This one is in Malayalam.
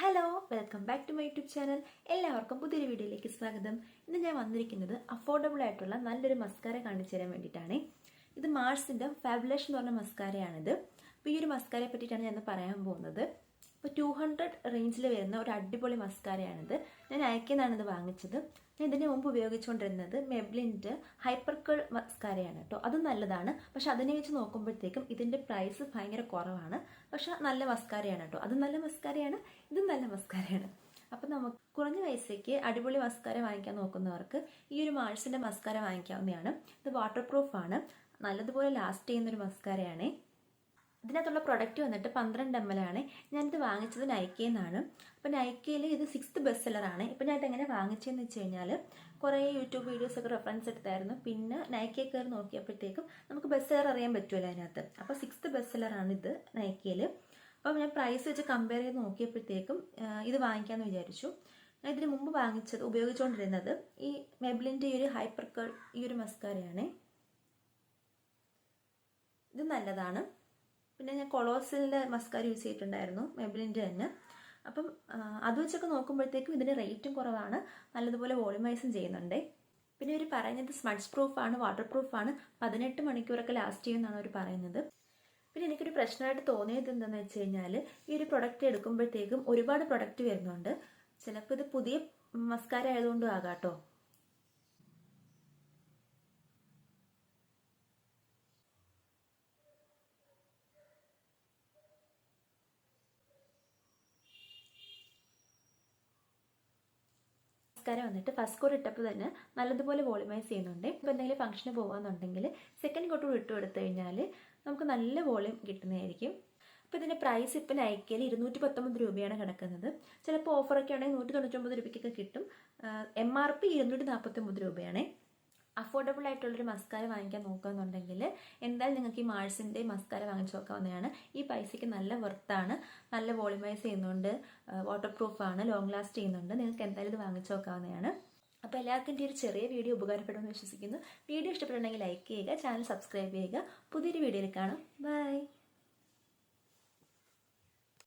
Hello, welcome back to my YouTube channel. എല്ലാവർക്കും പുതിയൊരു വീഡിയോയിലേക്ക് സ്വാഗതം. ഇന്ന് ഞാൻ വന്നിരിക്കുന്നത് അഫോർഡബിൾ ആയിട്ടുള്ള നല്ലൊരു മസ്കാര കാണിച്ചു തരാൻ വേണ്ടിയിട്ടാണ്. ഇത് മാർസിൻ്റെ ഫാബുലേഷൻ എന്ന് പറഞ്ഞ മസ്കാരയാണിത്. അപ്പോൾ ഈ ഒരു മസ്കാരയെ പറ്റിയിട്ടാണ് ഞാൻ പറയാൻ പോകുന്നത്. ഇപ്പോൾ 200 റേഞ്ചിൽ വരുന്ന ഒരു അടിപൊളി മസ്കാരയാണിത്. ഞാൻ അയക്കുന്നതാണ് ഇത് വാങ്ങിച്ചത്. ഞാൻ ഇതിന് മുമ്പ് ഉപയോഗിച്ചുകൊണ്ടിരുന്നത് മെബ്ലിൻ്റെ ഹൈപ്പർകൾ മസ്കാരയാണ് കേട്ടോ. അതും നല്ലതാണ്, പക്ഷെ അതിനെ വെച്ച് നോക്കുമ്പോഴത്തേക്കും ഇതിൻ്റെ പ്രൈസ് ഭയങ്കര കുറവാണ്. പക്ഷെ നല്ല മസ്കാരയാണ് കേട്ടോ. അതും നല്ല മസ്കാരയാണ്, ഇതും നല്ല മസ്കാരയാണ്. അപ്പം നമുക്ക് കുറഞ്ഞ പൈസയ്ക്ക് അടിപൊളി മസ്കാര വാങ്ങിക്കാൻ നോക്കുന്നവർക്ക് ഈ ഒരു മാർസിൻ്റെ മസ്കാര വാങ്ങിക്കാവുന്നതാണ്. ഇത് വാട്ടർ പ്രൂഫാണ്, നല്ലതുപോലെ ലാസ്റ്റ് ചെയ്യുന്നൊരു മസ്കാരയാണ്. ഇതിനകത്തുള്ള പ്രൊഡക്റ്റ് വന്നിട്ട് 12 ml ആണ്. ഞാനിത് വാങ്ങിച്ചത് നൈക്കയിൽ നിന്നാണ്. അപ്പോൾ നൈക്കയിൽ ഇത് 6th ബെസ്റ്റ് സെല്ലറാണ്. ഇപ്പോൾ ഞാൻ ഇതെങ്ങനെ വാങ്ങിച്ചതെന്ന് വെച്ച് കഴിഞ്ഞാൽ കുറേ യൂട്യൂബ് വീഡിയോസൊക്കെ റെഫറൻസ് എടുത്തായിരുന്നു. പിന്നെ നൈക്കയിൽ കയറി നോക്കിയപ്പോഴത്തേക്കും നമുക്ക് ബെസ്റ്റ് സെല്ലർ അറിയാൻ പറ്റുമല്ലോ അതിനകത്ത്. അപ്പോൾ 6th ബെസ്റ്റ് സെല്ലറാണ് ഇത് നൈക്കയിൽ. അപ്പോൾ ഞാൻ പ്രൈസ് വെച്ച് കമ്പയർ ചെയ്ത് നോക്കിയപ്പോഴത്തേക്കും ഇത് വാങ്ങിക്കാമെന്ന് വിചാരിച്ചു. ഞാൻ ഇതിന് മുമ്പ് ഉപയോഗിച്ചുകൊണ്ടിരുന്നത് ഈ മെബ്ലിൻ്റെ ഈ ഒരു ഹൈപ്പർകൾ ഈ ഒരു മസ്കാരയാണ്. ഇത് നല്ലതാണ്. പിന്നെ ഞാൻ കൊളോസിലിൻ്റെ മസ്കാര യൂസ് ചെയ്തിട്ടുണ്ടായിരുന്നു, മെബ്ലിൻ്റെ തന്നെ. അപ്പം അത് വെച്ചൊക്കെ നോക്കുമ്പോഴത്തേക്കും ഇതിൻ്റെ റേറ്റും കുറവാണ്, നല്ലതുപോലെ വോളിമൈസും ചെയ്യുന്നുണ്ട്. പിന്നെ ഇവർ പറയുന്നത് സ്മഡ്സ് പ്രൂഫാണ്, വാട്ടർ പ്രൂഫാണ്, 18 മണിക്കൂറൊക്കെ ലാസ്റ്റ് ചെയ്യുമെന്നാണ് അവർ പറയുന്നത്. പിന്നെ എനിക്കൊരു പ്രശ്നമായിട്ട് തോന്നിയത് എന്താണെന്ന് വെച്ച് കഴിഞ്ഞാൽ ഈ ഒരു പ്രൊഡക്റ്റ് എടുക്കുമ്പോഴത്തേക്കും ഒരുപാട് പ്രൊഡക്റ്റ് വരുന്നുണ്ട്. ചിലപ്പോൾ ഇത് പുതിയ മസ്കാര ആയതുകൊണ്ടും ആകാം കേട്ടോ. മസ്കാര വന്നിട്ട് ഫസ്റ്റ് കോട്ട് ഇട്ടപ്പോൾ തന്നെ നല്ലതുപോലെ വോളിമൈസ് ചെയ്യുന്നുണ്ട്. ഇപ്പോൾ എന്തെങ്കിലും ഫംഗ്ഷന് പോകാമെന്നുണ്ടെങ്കിൽ സെക്കൻഡ് കോട്ട് ഇട്ട് കൊടുത്തു കഴിഞ്ഞാൽ നമുക്ക് നല്ല വോളിയം കിട്ടുന്നതായിരിക്കും. അപ്പോൾ ഇതിൻ്റെ പ്രൈസ് ഇപ്പോൾ നൈക്കയിൽ 219 രൂപയാണ് കിടക്കുന്നത്. ചിലപ്പോൾ ഓഫറൊക്കെ ആണെങ്കിൽ 199 രൂപയ്ക്കൊക്കെ കിട്ടും. MRP 249 രൂപയാണ്. അഫോർഡബിൾ ആയിട്ടുള്ളൊരു മസ്കാര വാങ്ങിക്കാൻ നോക്കുകയെന്നുണ്ടെങ്കിൽ എന്തായാലും നിങ്ങൾക്ക് ഈ മാർസിൻ്റെ മസ്കാര വാങ്ങിച്ചു നോക്കാവുന്നതാണ്. ഈ പൈസയ്ക്ക് നല്ല വെർത്താണ്, നല്ല വോളിമൈസ് ചെയ്യുന്നുണ്ട്, വാട്ടർ പ്രൂഫാണ്, ലോങ് ലാസ്റ്റ് ചെയ്യുന്നുണ്ട്. നിങ്ങൾക്ക് എന്തായാലും ഇത് വാങ്ങിച്ചു നോക്കാവുന്നതാണ്. അപ്പോൾ എല്ലാവർക്കും ഈ ഒരു ചെറിയ വീഡിയോ ഉപകാരപ്പെടുമെന്ന് വിശ്വസിക്കുന്നു. വീഡിയോ ഇഷ്ടപ്പെട്ടുണ്ടെങ്കിൽ ലൈക്ക് ചെയ്യുക, ചാനൽ സബ്സ്ക്രൈബ് ചെയ്യുക. പുതിയൊരു വീഡിയോയിൽ കാണാം. ബൈ.